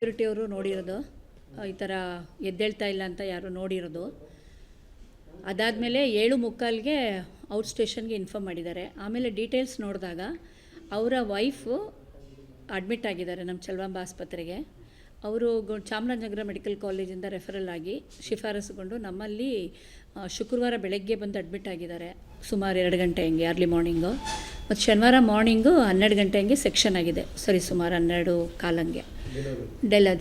ಸೆಕ್ಯೂರಿಟಿಯವರು ನೋಡಿರೋದು ಈ ಥರ ಎದ್ದೇಳ್ತಾ ಇಲ್ಲ ಅಂತ ಯಾರು ನೋಡಿರೋದು. ಅದಾದಮೇಲೆ 7:45ಗೆ ಔಟ್ ಸ್ಟೇಷನ್ಗೆ ಇನ್ಫಾರ್ಮ್ ಮಾಡಿದ್ದಾರೆ. ಆಮೇಲೆ ಡೀಟೇಲ್ಸ್ ನೋಡಿದಾಗ ಅವರ ವೈಫು ಅಡ್ಮಿಟ್ ಆಗಿದ್ದಾರೆ ನಮ್ಮ ಚಲವಾಂಬ ಆಸ್ಪತ್ರೆಗೆ. ಅವರು ಚಾಮರಾಜನಗರ ಮೆಡಿಕಲ್ ಕಾಲೇಜಿಂದ ರೆಫರಲ್ ಆಗಿ ಶಿಫಾರಸುಗೊಂಡು ನಮ್ಮಲ್ಲಿ ಶುಕ್ರವಾರ ಬೆಳಗ್ಗೆ ಬಂದು ಅಡ್ಮಿಟ್ ಆಗಿದ್ದಾರೆ. ಸುಮಾರು 2 ಗಂಟೆ ಹಂಗೆ ಅರ್ಲಿ ಮಾರ್ನಿಂಗು. ಮತ್ತು ಶನಿವಾರ ಮಾರ್ನಿಂಗು 12 ಗಂಟೆ ಹಂಗೆ ಸೆಕ್ಷನ್ ಆಗಿದೆ. ಸುಮಾರು 12:15 ಹಂಗೆ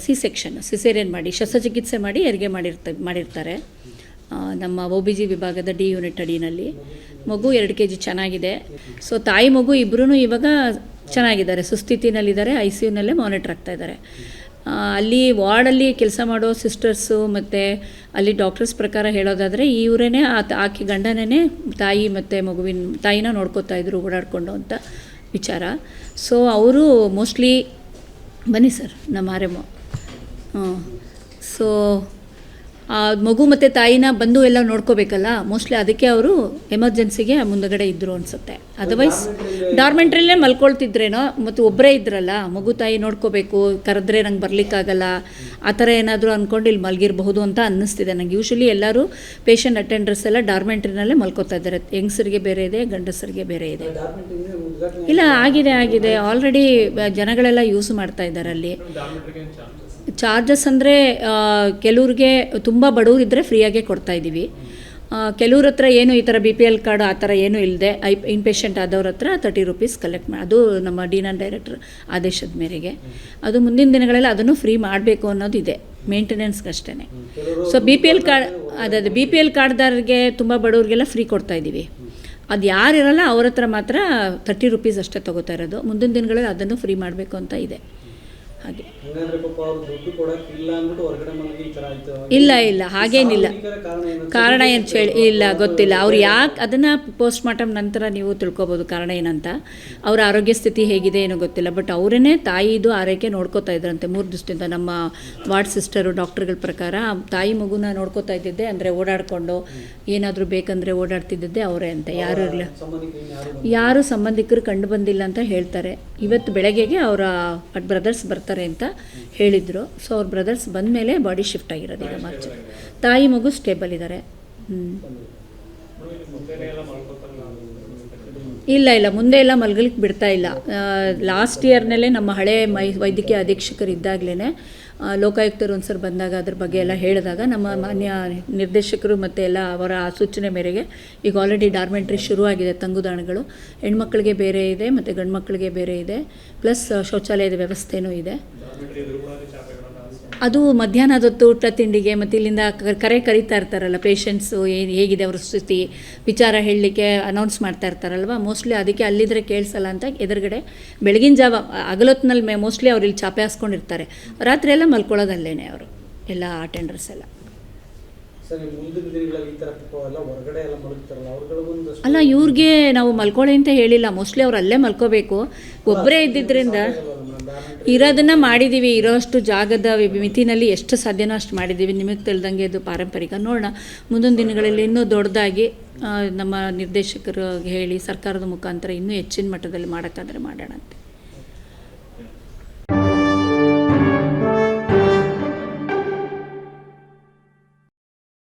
ಸಿ ಸೆಕ್ಷನ್ ಸಿಸೇರಿಯನ್ ಮಾಡಿ ಶಸ್ತ್ರಚಿಕಿತ್ಸೆ ಮಾಡಿ ಹೆರಿಗೆ ಮಾಡಿರ್ತಾರೆ ನಮ್ಮ OBG ವಿಭಾಗದ D ಯೂನಿಟ್ ಅಡಿನಲ್ಲಿ. ಮಗು 2 kg ಚೆನ್ನಾಗಿದೆ. ಸೊ ತಾಯಿ ಮಗು ಇಬ್ಬರೂ ಇವಾಗ ಚೆನ್ನಾಗಿದ್ದಾರೆ, ಸುಸ್ಥಿತಿನಲ್ಲಿದ್ದಾರೆ. ICUನಲ್ಲೇ ಮಾನಿಟರ್ ಆಗ್ತಾ ಇದ್ದಾರೆ. ಅಲ್ಲಿ ವಾರ್ಡಲ್ಲಿ ಕೆಲಸ ಮಾಡೋ ಸಿಸ್ಟರ್ಸು ಮತ್ತು ಅಲ್ಲಿ ಡಾಕ್ಟರ್ಸ್ ಪ್ರಕಾರ ಹೇಳೋದಾದರೆ ಇವರೇ ಆಕೆ ಗಂಡನೇ ತಾಯಿ ಮತ್ತು ಮಗುವಿನ ತಾಯಿನ ನೋಡ್ಕೋತಾ ಇದ್ರು ಓಡಾಡಿಕೊಂಡು ಅಂತ ವಿಚಾರ. ಸೊ ಅವರು ಮೋಸ್ಟ್ಲಿ ಬನ್ನಿ ಸರ್ ನಮ್ಮ ಆರ್ಎಮ್ಮು. ಸೊ ಆ ಮಗು ಮತ್ತು ತಾಯಿನ ಬಂದು ಎಲ್ಲ ನೋಡ್ಕೋಬೇಕಲ್ಲ, ಮೋಸ್ಟ್ಲಿ ಅದಕ್ಕೆ ಅವರು ಎಮರ್ಜೆನ್ಸಿಗೆ ಮುಂದಗಡೆ ಇದ್ದರು ಅನಿಸುತ್ತೆ. ಅದರ್ವೈಸ್ ಡಾರ್ಮೆಂಟ್ರಲ್ಲೇ ಮಲ್ಕೊಳ್ತಿದ್ರೇನೋ, ಮತ್ತು ಒಬ್ಬರೇ ಇದ್ರಲ್ಲ, ಮಗು ತಾಯಿ ನೋಡ್ಕೋಬೇಕು, ಕರೆದ್ರೆ ನಂಗೆ ಬರಲಿಕ್ಕಾಗಲ್ಲ ಆ ಥರ ಏನಾದರೂ ಅಂದ್ಕೊಂಡು ಇಲ್ಲಿ ಮಲಗಿರಬಹುದು ಅಂತ ಅನ್ನಿಸ್ತಿದೆ ನನಗೆ. ಯೂಶ್ವಲಿ ಎಲ್ಲರೂ ಪೇಷಂಟ್ ಅಟೆಂಡರ್ಸ್ ಎಲ್ಲ ಡಾರ್ಮೆಂಟ್ರಿನಲ್ಲೇ ಮಲ್ಕೋತಾ ಇದ್ದಾರೆ. ಹೆಂಗಸರಿಗೆ ಬೇರೆ ಇದೆ, ಗಂಡಸರಿಗೆ ಬೇರೆ ಇದೆ. ಇಲ್ಲ, ಆಗಿದೆ ಆಲ್ರೆಡಿ ಜನಗಳೆಲ್ಲ ಯೂಸ್ ಮಾಡ್ತಾ ಇದ್ದಾರೆ. ಅಲ್ಲಿ ಚಾರ್ಜಸ್ ಅಂದರೆ ಕೆಲವ್ರಿಗೆ ತುಂಬ ಬಡವರಿದ್ದರೆ ಫ್ರೀಯಾಗೇ ಕೊಡ್ತಾಯಿದ್ದೀವಿ. ಕೆಲವ್ರ ಹತ್ರ ಏನು ಈ ಥರ BPL ಕಾರ್ಡ್ ಆ ಥರ ಏನೂ ಇಲ್ಲದೆ ಇನ್ಪೇಷೆಂಟ್ ಆದವ್ರ ಹತ್ರ 30 ರೂಪೀಸ್ ಕಲೆಕ್ಟ್ ಮಾಡಿ, ಅದು ನಮ್ಮ D9 ಡೈರೆಕ್ಟರ್ ಆದೇಶದ ಮೇರೆಗೆ. ಅದು ಮುಂದಿನ ದಿನಗಳಲ್ಲಿ ಅದನ್ನು ಫ್ರೀ ಮಾಡಬೇಕು ಅನ್ನೋದು ಇದೆ, ಮೇಂಟೆನೆನ್ಸ್ಗಷ್ಟೇ. ಸೊ BPL ಕಾರ್ಡ್ ಅದೇ BPL ಕಾರ್ಡ್ದಾರಿಗೆ ತುಂಬ ಬಡವ್ರಿಗೆಲ್ಲ ಫ್ರೀ ಕೊಡ್ತಾಯಿದ್ದೀವಿ. ಅದು ಯಾರಿರಲ್ಲ ಅವ್ರ ಹತ್ರ ಮಾತ್ರ 30 ರೂಪೀಸ್ ಅಷ್ಟೇ ತೊಗೋತಾ ಇರೋದು. ಮುಂದಿನ ದಿನಗಳಲ್ಲಿ ಅದನ್ನು ಫ್ರೀ ಮಾಡಬೇಕು ಅಂತ ಇದೆ. ಹಾಗೆ ಇಲ್ಲ ಹಾಗೇನಿಲ್ಲ. ಕಾರಣ ಏನು ಇಲ್ಲ ಗೊತ್ತಿಲ್ಲ. ಅವ್ರು ಯಾಕೆ ಅದನ್ನು ಪೋಸ್ಟ್ ಮಾರ್ಟಮ್ ನಂತರ ನೀವು ತಿಳ್ಕೊಬೋದು ಕಾರಣ ಏನಂತ. ಅವರ ಆರೋಗ್ಯ ಸ್ಥಿತಿ ಹೇಗಿದೆ ಏನೋ ಗೊತ್ತಿಲ್ಲ. ಬಟ್ ಅವರೇ ತಾಯಿದು ಆರೈಕೆ ನೋಡ್ಕೋತಾ ಇದ್ರಂತೆ 3 ದಿವಸದಿಂದ. ನಮ್ಮ ವಾರ್ಡ್ ಸಿಸ್ಟರು ಡಾಕ್ಟರ್ಗಳ ಪ್ರಕಾರ ತಾಯಿ ಮಗುನ ನೋಡ್ಕೋತಾ ಇದ್ದಿದ್ದೆ, ಅಂದರೆ ಓಡಾಡಿಕೊಂಡು ಏನಾದರೂ ಬೇಕಂದರೆ ಓಡಾಡ್ತಿದ್ದೆ ಅವರೇ ಅಂತ. ಯಾರು ಸಂಬಂಧಿಕರು ಕಂಡು ಬಂದಿಲ್ಲ ಅಂತ ಹೇಳ್ತಾರೆ. ಇವತ್ತು ಬೆಳಗ್ಗೆಗೆ ಅವರ ಬ್ರದರ್ಸ್ ಬರ್ತಾರೆ ಅಂತ ಹೇಳಿದರು. ಸೊ ಅವ್ರ ಬ್ರದರ್ಸ್ ಬಂದ ಮೇಲೆ ಬಾಡಿ ಶಿಫ್ಟ್ ಆಗಿರೋದು ಈಗ ಮಾರ್ಚ್. ತಾಯಿ ಮಗು ಸ್ಟೇಬಲ್ ಇದ್ದಾರೆ. ಇಲ್ಲ ಮುಂದೆ ಎಲ್ಲ ಮಲ್ಗಲಿಕ್ಕೆ ಬಿಡ್ತಾ ಇಲ್ಲ. ಲಾಸ್ಟ್ ಇಯರ್ನಲ್ಲೇ ನಮ್ಮ ಹಳೆ ವೈದ್ಯಕೀಯ ಅಧೀಕ್ಷಕರು ಇದ್ದಾಗಲೇ ಲೋಕಾಯುಕ್ತರು ಒಂದು ಸರ್ ಬಂದಾಗ ಅದ್ರ ಬಗ್ಗೆ ಎಲ್ಲ ಹೇಳಿದಾಗ ನಮ್ಮ ಮಾನ್ಯ ನಿರ್ದೇಶಕರು ಮತ್ತು ಎಲ್ಲ ಅವರ ಸೂಚನೆ ಮೇರೆಗೆ ಈಗ ಆಲ್ರೆಡಿ ಡಾರ್ಮೆಂಟ್ರಿ ಶುರುವಾಗಿದೆ. ತಂಗುದಾಣಗಳು ಹೆಣ್ಮಕ್ಳಿಗೆ ಬೇರೆ ಇದೆ ಮತ್ತು ಗಂಡು ಮಕ್ಕಳಿಗೆ ಬೇರೆ ಇದೆ, ಪ್ಲಸ್ ಶೌಚಾಲಯದ ವ್ಯವಸ್ಥೆನೂ ಇದೆ. ಅದು ಮಧ್ಯಾಹ್ನದ ಹೊತ್ತು ಊಟ ತಿಂಡಿಗೆ ಮತ್ತು ಇಲ್ಲಿಂದ ಕರೀತಾ ಇರ್ತಾರಲ್ಲ ಪೇಷಂಟ್ಸು, ಹೇಗಿದೆ ಅವ್ರ ಸ್ಥಿತಿ ವಿಚಾರ ಹೇಳಲಿಕ್ಕೆ ಅನೌನ್ಸ್ ಮಾಡ್ತಾ ಇರ್ತಾರಲ್ವ. ಮೋಸ್ಟ್ಲಿ ಅದಕ್ಕೆ ಅಲ್ಲಿದ್ದರೆ ಕೇಳಿಸಲ್ಲ ಅಂತ ಎದುರುಗಡೆ ಬೆಳಗಿನ ಜಾವ ಹಗಲೊತ್ತಿನಲ್ಲಿ ಮೋಸ್ಟ್ಲಿ ಅವ್ರು ಇಲ್ಲಿ ಚಾಪೆ ಹಾಸ್ಕೊಂಡಿರ್ತಾರೆ. ರಾತ್ರಿ ಎಲ್ಲ ಮಲ್ಕೊಳ್ಳೋದಲ್ಲೇ ಅವರು ಎಲ್ಲ ಅಟೆಂಡರ್ಸ್ ಎಲ್ಲ. ಅಲ್ಲ, ಇವ್ರಿಗೆ ನಾವು ಮಲ್ಕೊಳ್ಳಿ ಅಂತ ಹೇಳಿಲ್ಲ. ಮೋಸ್ಟ್ಲಿ ಅವ್ರು ಅಲ್ಲೇ ಮಲ್ಕೋಬೇಕು. ಒಬ್ಬರೇ ಇದ್ದಿದ್ದರಿಂದ ಇರೋದನ್ನು ಮಾಡಿದ್ದೀವಿ. ಇರೋಷ್ಟು ಜಾಗದ ಮಿತಿನಲ್ಲಿ ಎಷ್ಟು ಸಾಧ್ಯನೋ ಅಷ್ಟು ಮಾಡಿದ್ದೀವಿ. ನಿಮಗೆ ತಿಳಿದಂಗೆ ಇದು ಪಾರಂಪರಿಕ. ನೋಡೋಣ ಮುಂದಿನ ದಿನಗಳಲ್ಲಿ ಇನ್ನೂ ದೊಡ್ಡದಾಗಿ ನಮ್ಮ ನಿರ್ದೇಶಕರು ಹೇಳಿ ಸರ್ಕಾರದ ಮುಖಾಂತರ ಇನ್ನೂ ಹೆಚ್ಚಿನ ಮಟ್ಟದಲ್ಲಿ ಮಾಡೋಕ್ಕಾದರೆ ಮಾಡೋಣ ಅಂತ.